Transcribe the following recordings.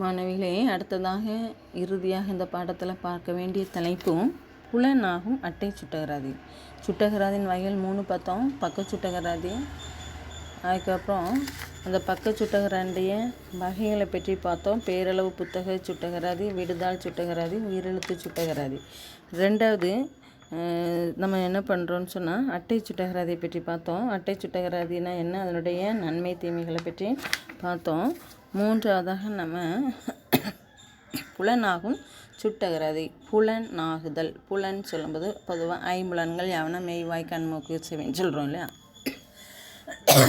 மாணவிகளே, அடுத்ததாக இறுதியாக இந்த பாடத்தில் பார்க்க வேண்டிய தலைப்பும் புலனாகும் அட்டை சுட்டகராதி. சுட்டகராதின் வகைகள் 3 பார்த்தோம். பக்க சுட்டகராதி, அதுக்கப்புறம் அந்த பக்க சுட்டகராதிய வகைகளை பற்றி பார்த்தோம். பேரளவு புத்தக சுட்டகராதி, விடுதாள் சுட்டகராதி, உயிரெழுத்து சுட்டகராதி. ரெண்டாவது நம்ம என்ன பண்ணுறோன்னு சொன்னால் அட்டை சுட்டகராதியை பற்றி பார்த்தோம். அட்டை சுட்டகராதினா என்ன, அதனுடைய நன்மை தீமைகளை பற்றி பார்த்தோம். மூன்றாவதாக நம்ம புலனாகும் சுட்டகராதி. புலனாகுதல், புலன் சொல்லும்போது பொதுவாக ஐம்புலன்கள் யாவன மெய்வாய் கண்மூக்கு செவின்னு சொல்கிறோம் இல்லையா.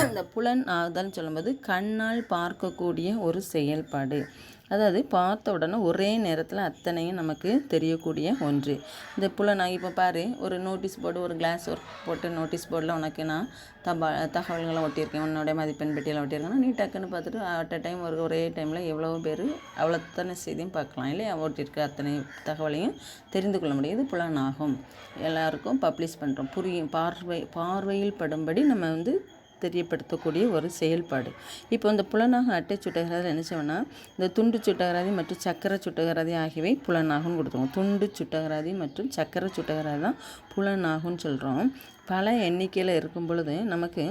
இந்த புலன் ஆகுதல் சொல்லும்போது கண்ணால் பார்க்கக்கூடிய ஒரு செயல்பாடு. அதாவது பார்த்த உடனே ஒரே நேரத்தில் அத்தனையும் நமக்கு தெரியக்கூடிய ஒன்று இந்த புலனாகி. இப்போ பாரு, ஒரு நோட்டீஸ் போர்டு, ஒரு கிளாஸ் ஒர்க் போட்டு நோட்டீஸ் போர்டில் உனக்கு நான் தகவல்களை ஒட்டியிருக்கேன், உன்னோடைய மதிப்பெண் பெட்டியில் ஒட்டியிருக்கேன்னா நீ டக்குன்னு பார்த்துட்டு அட் அ டைம் ஒரே டைமில் எவ்வளோ பேர் அவ்வளோத்தான செய்தியும் பார்க்கலாம் இல்லையா. ஒட்டியிருக்க அத்தனை தகவலையும் தெரிந்து கொள்ள முடியுது. புலனாகும். எல்லாருக்கும் பப்ளிஷ் பண்ணுறோம், புரியும், பார்வையில் படும்படி நம்ம தெரியப்படுத்தக்கூடிய ஒரு செயல்பாடு. இப்போ இந்த புலனாக அட்டை சுட்டகராதி என்ன செய்வோம்னா, இந்த துண்டு சுட்டகராதி மற்றும் சக்கர சுட்டகராதி ஆகியவை புலனாகும்னு கொடுத்துருவோம். துண்டு சுட்டகராதி மற்றும் சக்கர சுட்டகராதி தான் புலனாகும்னு சொல்கிறோம். பல எண்ணிக்கையில் இருக்கும் பொழுது நமக்கு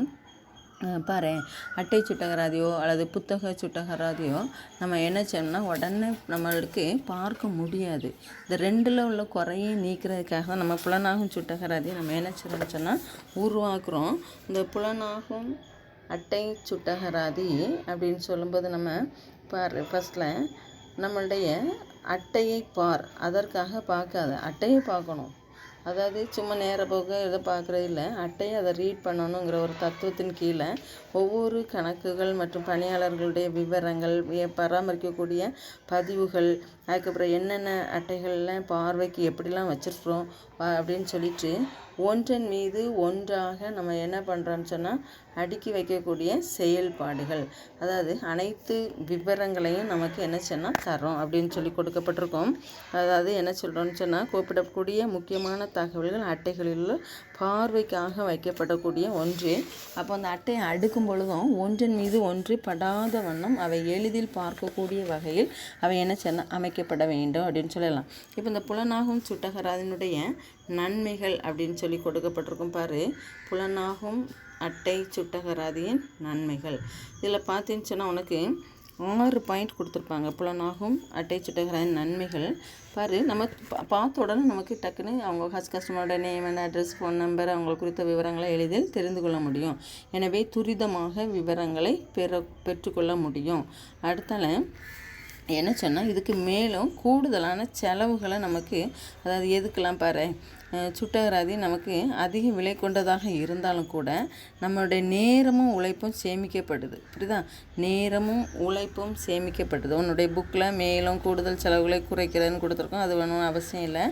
பாரு, அட்டை சுட்டகராதியோ அல்லது புத்தக சுட்டகராதியோ நம்ம என்ன செய்யணும்னா உடனே நம்மளுக்கு பார்க்க முடியாது. இந்த ரெண்டில் உள்ள குறையை நீக்கிறதுக்காக தான் நம்ம புலனாகும் சுட்டகராதியை நம்ம என்ன செய்யணும்னு சொன்னால் உருவாக்குறோம். இந்த புலனாகும் அட்டை சுட்டகராதி அப்படின்னு சொல்லும்போது நம்ம பாரு, ஃபஸ்ட்டில் நம்மளுடைய அட்டையை பார், அதற்காக பார்க்காத, அட்டையை பார்க்கணும். அதாவது சும்மா நேர போக இதை பார்க்குறது இல்லை, அட்டையை அதை ரீட் பண்ணணுங்கிற ஒரு தத்துவத்தின் கீழே ஒவ்வொரு கணக்குகள் மற்றும் பணியாளர்களுடைய விவரங்கள், பராமரிக்கக்கூடிய பதிவுகள், அதுக்கப்புறம் என்னென்ன அட்டைகள்லாம் பார்வைக்கு எப்படிலாம் வச்சுருக்குறோம் அப்படின்னு சொல்லிட்டு ஒன்றன் மீது ஒன்றாக நம்ம என்ன பண்ணுறோன்னு சொன்னால் அடுக்கி வைக்கக்கூடிய செயல்பாடுகள். அதாவது அனைத்து விவரங்களையும் நமக்கு என்ன சொன்னால் தரோம் அப்படின்னு சொல்லி கொடுக்கப்பட்டிருக்கோம். அதாவது என்ன சொல்கிறோன்னு சொன்னால் கூப்பிடக்கூடிய முக்கியமான தகவல்கள் அட்டைகளில் பார்வைக்காக வைக்கப்படக்கூடிய ஒன்று. அப்போ அந்த அட்டையை அடுக்கும் பொழுதும் ஒன்றன் மீது ஒன்று படாத வண்ணம் அவை எளிதில் பார்க்கக்கூடிய வகையில் அவை என்ன சொன்னால் அமைக்கப்பட வேண்டும் அப்படின்னு சொல்லலாம். இப்போ இந்த புலனாகும் சுட்டகராதினுடைய நன்மைகள் அப்படின்னு சொல்லி கொடுக்கப்பட்டிருக்கும் பாரு. புலனாகும் அட்டை சுட்டகராதியின் நன்மைகள். இதில் பார்த்தீங்கன்னு சொன்னால் உனக்கு 6 பாயிண்ட் கொடுத்துருப்பாங்க. புலனாகும் அட்டை சுட்டகராதியின் நன்மைகள் பாரு. நம்ம பார்த்த உடனே நமக்கு டக்குன்னு அவங்க கஸ்டமரோட name and address, phone number, அவங்க குறித்த விவரங்களை எளிதில் தெரிந்து கொள்ள முடியும். எனவே துரிதமாக விவரங்களை பெற்றுக்கொள்ள முடியும். அடுத்தால என்ன சொன்னால் இதுக்கு மேலும் கூடுதலான செலவுகளை நமக்கு, அதாவது எதுக்கெல்லாம் பாரு, சுட்டகராதி நமக்கு அதிக விலை கொண்டதாக இருந்தாலும் கூட நம்மளுடைய நேரமும் உழைப்பும் சேமிக்கப்படுது. புரியுதா? நேரமும் உழைப்பும் சேமிக்கப்படுது. உன்னுடைய புக்கில் மேலும் கூடுதல் செலவுகளை குறைக்கிறதுன்னு கொடுத்துருக்கோம், அது வேணும்னு அவசியம் இல்லை.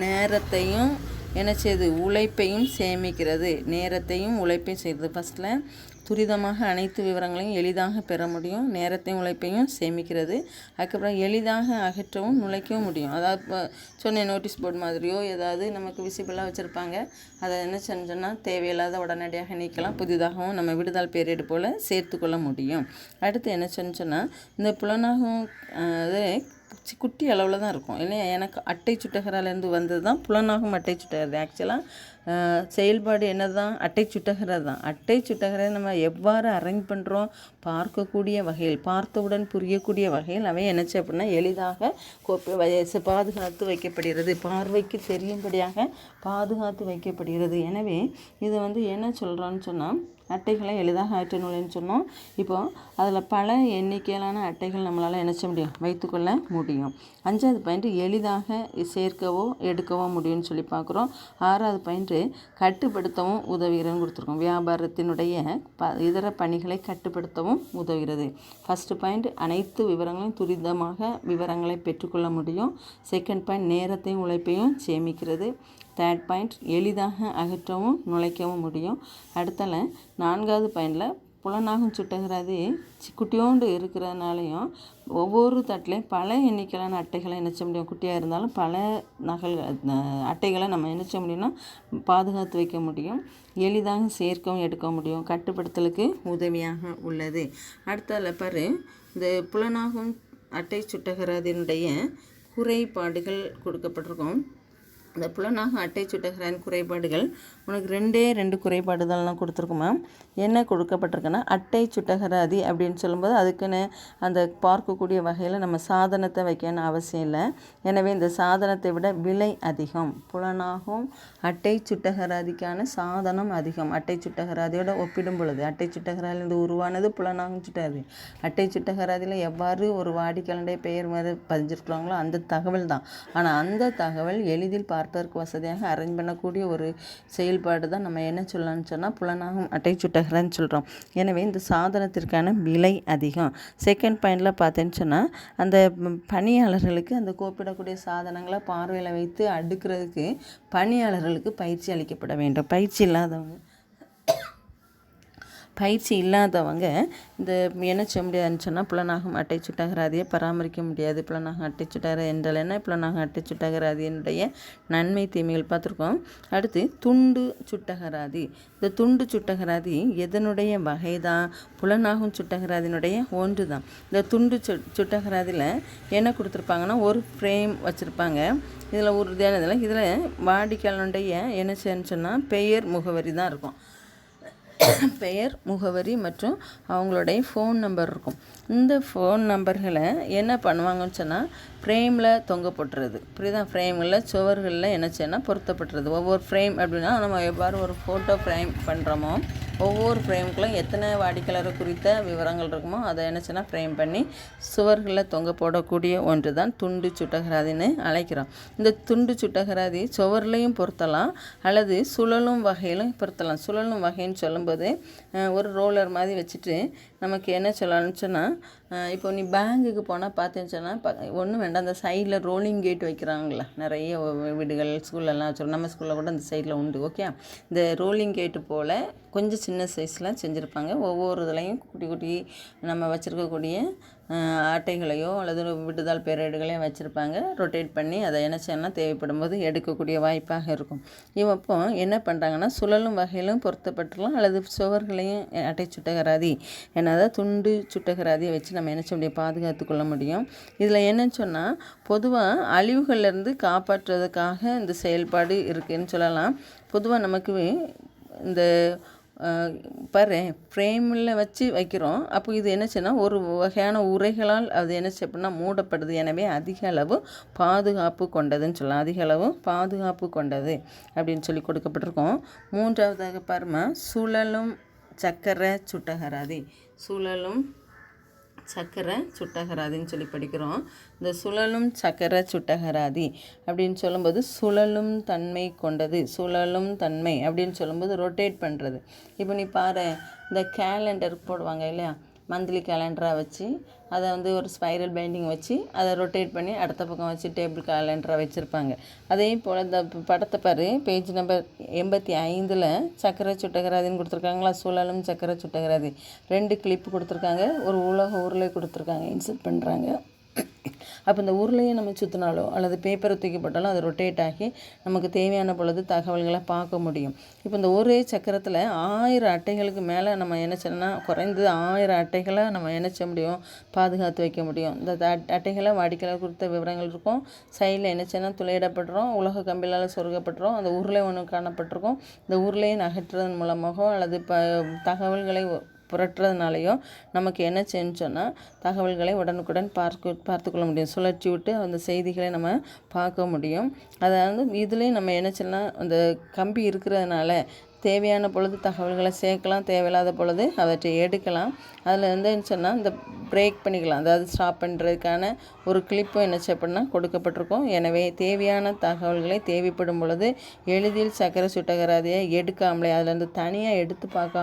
நேரத்தையும் என்ன செய்யுது, உழைப்பையும் சேமிக்கிறது. நேரத்தையும் உழைப்பையும் செய்யுது. ஃபஸ்ட்டில் துரிதமாக அனைத்து விவரங்களையும் எளிதாக பெற முடியும், நேரத்தையும் உழைப்பையும் சேமிக்கிறது. அதுக்கப்புறம் எளிதாக அகற்றவும் நுழைக்கவும் முடியும். அதாவது சொன்ன நோட்டீஸ் போர்டு மாதிரியோ ஏதாவது நமக்கு விசிபிளாக வச்சுருப்பாங்க, அதை என்ன செஞ்சோன்னா தேவையில்லாத உடனடியாக நீக்கலாம், புதிதாகவும் நம்ம விடுதல் பேரேடு போல் சேர்த்து கொள்ள முடியும். அடுத்து என்ன சொன்னால் இந்த புலனாகும் அது குட்டி அளவில் தான் இருக்கும் இல்லையா. எனக்கு அட்டை சுட்டகராலேருந்து வந்தது தான் புலனாகும் அட்டை சுட்டகராதி. ஆக்சுவலாக செயல்பாடு என்ன தான், அட்டை சுட்டகராதி தான். அட்டை சுட்டகராதி நம்ம எவ்வாறு அரேஞ்ச் பண்ணுறோம், பார்க்கக்கூடிய வகையில், பார்த்தவுடன் புரியக்கூடிய வகையில் அவை என்னச்சு அப்படின்னா எளிதாக பாதுகாத்து வைக்கப்படுகிறது, பார்வைக்கு தெரியும்படியாக பாதுகாத்து வைக்கப்படுகிறது. எனவே இது என்ன சொல்கிறோன்னு சொன்னால் அட்டைகளை எளிதாக அகற்றணும்னு சொன்னோம். இப்போது அதில் பல எண்ணிக்கையிலான அட்டைகள் நம்மளால் என்ன செய்ய முடியும், வைத்துக்கொள்ள முடியும். 5வது பாயிண்ட்டு எளிதாக சேர்க்கவோ எடுக்கவோ முடியும்னு சொல்லி பார்க்குறோம். 6வது பாயிண்ட்டு கட்டுப்படுத்தவும் உதவுகிறதுன்னு கொடுத்துருக்கோம். வியாபாரத்தினுடைய இதர பணிகளை கட்டுப்படுத்தவும் உதவுகிறது. ஃபஸ்ட்டு பாயிண்ட் அனைத்து விவரங்களையும் துரிதமாக விவரங்களை பெற்றுக்கொள்ள முடியும். செகண்ட் பாயிண்ட் நேரத்தையும் உழைப்பையும் சேமிக்கிறது. தேர்ட் பாயிண்ட் எளிதாக அகற்றவும் நுழைக்கவும் முடியும். அடுத்தால 4வது பாயிண்டில் புலனாகும் சுட்டகராதி குட்டியோண்டு இருக்கிறதுனாலையும் ஒவ்வொரு தட்டிலையும் பல எண்ணிக்கையிலான அட்டைகளை என்ன செய்ய முடியும், குட்டியாக இருந்தாலும் பல அட்டைகளை நம்ம என்ன செய்ய முடியும்னா பாதுகாத்து வைக்க முடியும். எளிதாக சேர்க்கவும் எடுக்க முடியும். கட்டுப்படுத்தலுக்கு உதவியாக உள்ளது. அடுத்ததில் பாரு, இந்த புலனாகும் அட்டை சுட்டகராதியினுடைய குறைபாடுகள் கொடுக்கப்பட்டிருக்கும். இந்த புலனாகும் அட்டை சுட்டகராதியின் குறைபாடுகள் உனக்கு 2 குறைபாடுகள்லாம் கொடுத்துருக்குமா. என்ன கொடுக்கப்பட்டிருக்குன்னா, அட்டை சுட்டகராதி அப்படின்னு சொல்லும்போது அதுக்குன்னு அந்த பார்க்கக்கூடிய வகையில் நம்ம சாதனத்தை வைக்கணும்னு அவசியம் இல்லை. எனவே இந்த சாதனத்தை விட விலை அதிகம். புலனாகும் அட்டை சுட்டகராதிக்கான சாதனம் அதிகம். அட்டை சுட்டகராதியோட ஒப்பிடும் பொழுது அட்டை சுட்டகராதியிலிருந்து உருவானது புலனாகும் சுட்டகராதி. அட்டை சுட்டகராதியில் எவ்வாறு ஒரு வாடிக்கையாளருடைய பெயர் மாதிரி பதிஞ்சிருக்கிறாங்களோ அந்த தகவல் தான். ஆனால் அந்த தகவல் எளிதில் பார்ப்பதற்கு வசதியாக அரேஞ்ச் பண்ணக்கூடிய ஒரு செயல்பாடு தான் நம்ம என்ன சொல்லலாம்னு சொன்னால் புலனாகும் அட்டை சுட்டகராதின்னு சொல்கிறோம். எனவே இந்த சாதனத்திற்கான விலை அதிகம். செகண்ட் பாயிண்டில் பார்த்தேன்னு சொன்னால், அந்த பணியாளர்களுக்கு அந்த கோப்பிடக்கூடிய சாதனங்களை பார்வையில் வைத்து அடுக்கிறதுக்கு பணியாளர்களுக்கு பயிற்சி அளிக்கப்பட வேண்டும். பயிற்சி இல்லாதவங்க இந்த என்ன செய்ய முடியாதுன்னு சொன்னால் புலனாகும் அட்டை சுட்டகராதியை பராமரிக்க முடியாது. புலனாகும் அட்டை சுட்டகராதி என்றால் என்ன, புலனாகும் அட்டை சுட்டகராதியினுடைய நன்மை தீமைகள் பார்த்துருக்கோம். அடுத்து துண்டு சுட்டகராதி. இந்த துண்டு சுட்டகராதி எதனுடைய வகை தான்? புலனாகும் சுட்டகராதியினுடைய ஒன்று தான். இந்த துண்டு சுட்டகராதியில் என்ன கொடுத்துருப்பாங்கன்னா, ஒரு ஃப்ரேம் வச்சுருப்பாங்க. இதில் உறுதியானதில் இதில் வாடிக்கையாளனுடைய என்ன செய்யணும்னு சொன்னால் பெயர் முகவரி தான் இருக்கும். பெயர் முகவரி மற்றும் அவங்களுடைய ஃபோன் நம்பர் இருக்கும். இந்த ஃபோன் நம்பர்களை என்ன பண்ணுவாங்கன்னு சொன்னால் ஃப்ரேமில் தொங்க போட்டுறது. புரியுதா? ஃப்ரேமில் சுவர்களில் என்ன செய்யணும் பொருத்தப்பட்டுறது. ஒவ்வொரு ஃப்ரேம் அப்படின்னா நம்ம எவ்வாறு ஒரு ஃபோட்டோ ஃப்ரேம் பண்ணுறோமோ ஒவ்வொரு ஃப்ரேமுக்குள்ளும் எத்தனை வாடிக்கையாளர் குறித்த விவரங்கள் இருக்குமோ அதை என்ன செய்யணும் ஃப்ரேம் பண்ணி சுவர்களில் தொங்க போடக்கூடிய ஒன்று தான் துண்டு சுட்டகராதின்னு அழைக்கிறோம். இந்த துண்டு சுட்டகராதி சுவர்லையும் பொருத்தலாம் அல்லது சுழலும் வகையிலும் பொருத்தலாம். சுழலும் வகைன்னு சொல்லும்போது ஒரு ரோலர் மாதிரி வச்சுட்டு நமக்கு என்ன சொல்லலாம்னு சொன்னால், இப்போ நீ பேங்குக்கு போனால் பார்த்தேன்னு சொன்னால் ஒன்றும் வேண்டாம், அந்த சைடில் ரோலிங் கேட் வைக்கிறாங்களா நிறைய வீடுகள் ஸ்கூல்லலாம் வச்சுருக்கோம். நம்ம ஸ்கூலில் கூட அந்த சைடில் உண்டு. ஓகே, இந்த ரோலிங் கேட்டு போல் கொஞ்சம் சின்ன சைஸ்லாம் செஞ்சுருப்பாங்க. ஒவ்வொரு இதுலையும் குட்டி குட்டி நம்ம வச்சுருக்கக்கூடிய அட்டைகளையோ அல்லது விடுதல் பேரேடுகளையும் வச்சுருப்பாங்க. ரொட்டேட் பண்ணி அதை என்ன செய்யலாம் தேவைப்படும் போது எடுக்கக்கூடிய வாய்ப்பாக இருக்கும். இப்போ என்ன பண்ணுறாங்கன்னா, சுழலும் வகையிலும் பொருத்தப்பட்டுலாம் அல்லது சுவர்களையும் அட்டை சுட்டகராதி என்னதான் துண்டு சுட்டகராதியை வச்சு நம்ம என்ன செய்ய முடியும் பாதுகாத்து கொள்ள முடியும். இதில் என்னன்னு சொன்னால், பொதுவாக அழிவுகள்லேருந்து காப்பாற்றுவதற்காக இந்த செயல்பாடு இருக்குதுன்னு சொல்லலாம். பொதுவாக நமக்கு இந்த பாரு ஃப்ரேமில் வச்சு வைக்கிறோம். அப்போ இது என்ன செய்யணும், ஒரு வகையான உரைகளால் அது என்ன செய்யணும்னா மூடப்படுது. எனவே அதிக அளவு பாதுகாப்பு கொண்டதுன்னு சொல்லலாம். அதிக அளவு பாதுகாப்பு கொண்டது அப்படின்னு சொல்லி கொடுக்கப்பட்டிருக்கோம். மூன்றாவதாக பாருமா, சுழலும் சக்கர சுட்டகராதி. சுழலும் சக்கர சுட்டகராதின்னு சொல்லி படிக்கிறோம். இந்த சுழலும் சக்கர சுட்டகராதி அப்படின்னு சொல்லும்போது சுழலும் தன்மை கொண்டது. சுழலும் தன்மை அப்படின்னு சொல்லும்போது ரொட்டேட் பண்ணுறது. இப்போ நீ பாரு, இந்த கேலண்டர் போடுவாங்க இல்லையா, மந்த்லி கேலண்டராக வச்சு அதை ஒரு ஸ்பைரல் பைண்டிங் வச்சு அதை ரொட்டேட் பண்ணி அடுத்த பக்கம் வச்சு டேபிள் கேலண்டராக வச்சுருப்பாங்க. அதே போல் இந்த படத்தை பாரு, பேஜ் நம்பர் 85 சக்கர சுட்டகராதின்னு கொடுத்துருக்காங்களா. சுழலும் சக்கர சுட்டகராதி 2 கிளிப்பு கொடுத்துருக்காங்க. ஒரு உலோக உருளை கொடுத்துருக்காங்க, இன்சர்ட் பண்ணுறாங்க. அப்போ இந்த உருளையை நம்ம சுற்றினாலோ அல்லது பேப்பரை தூக்கி போட்டாலும் அது ரொட்டேட் ஆகி நமக்கு தேவையான பொழுது தகவல்களை பார்க்க முடியும். இப்போ இந்த ஒரே சக்கரத்தில் 1000 அட்டைகளுக்கு மேலே நம்ம என்ன செய்யணும்னா, குறைந்தது 1000 அட்டைகளை நம்ம என்ன செய்ய முடியும் பாதுகாத்து வைக்க முடியும். இந்த அட்டைகளை வாடிக்கையாளர் குறித்த விவரங்கள் இருக்கும். சைடில் என்ன செய்யணும் துளையிடப்படுறோம், உலக கம்பிளால் சொருகப்பட்டுரும். அந்த உருளை ஒன்று காணப்பட்டிருக்கும். இந்த உருளையை நகற்றுவதன் மூலமாக அல்லது தகவல்களை புரட்டுறதுனாலையோ நமக்கு என்ன செய்யணும்னு சொன்னால் தகவல்களை உடனுக்குடன் பார்த்து கொள்ள முடியும். சுழற்சி விட்டு அந்த செய்திகளை நம்ம பார்க்க முடியும். அதாவது இதுலேயும் நம்ம என்ன செய்யலாம், அந்த கம்பி இருக்கிறதுனால தேவையான பொழுது தகவல்களை சேர்க்கலாம், தேவையில்லாத பொழுது அவற்றை எடுக்கலாம். அதில் என்ன சொன்னால் இந்த பிரேக் பண்ணிக்கலாம், அதாவது ஸ்டாப் பண்ணுறதுக்கான ஒரு கிளிப்பும் என்ன செய்யப்படுனா கொடுக்கப்பட்டிருக்கும். எனவே தேவையான தகவல்களை தேவைப்படும் பொழுது எளிதில் சக்கர சுட்டகராதியை எடுக்காமலே அதிலேருந்து தனியாக எடுத்து பார்க்காம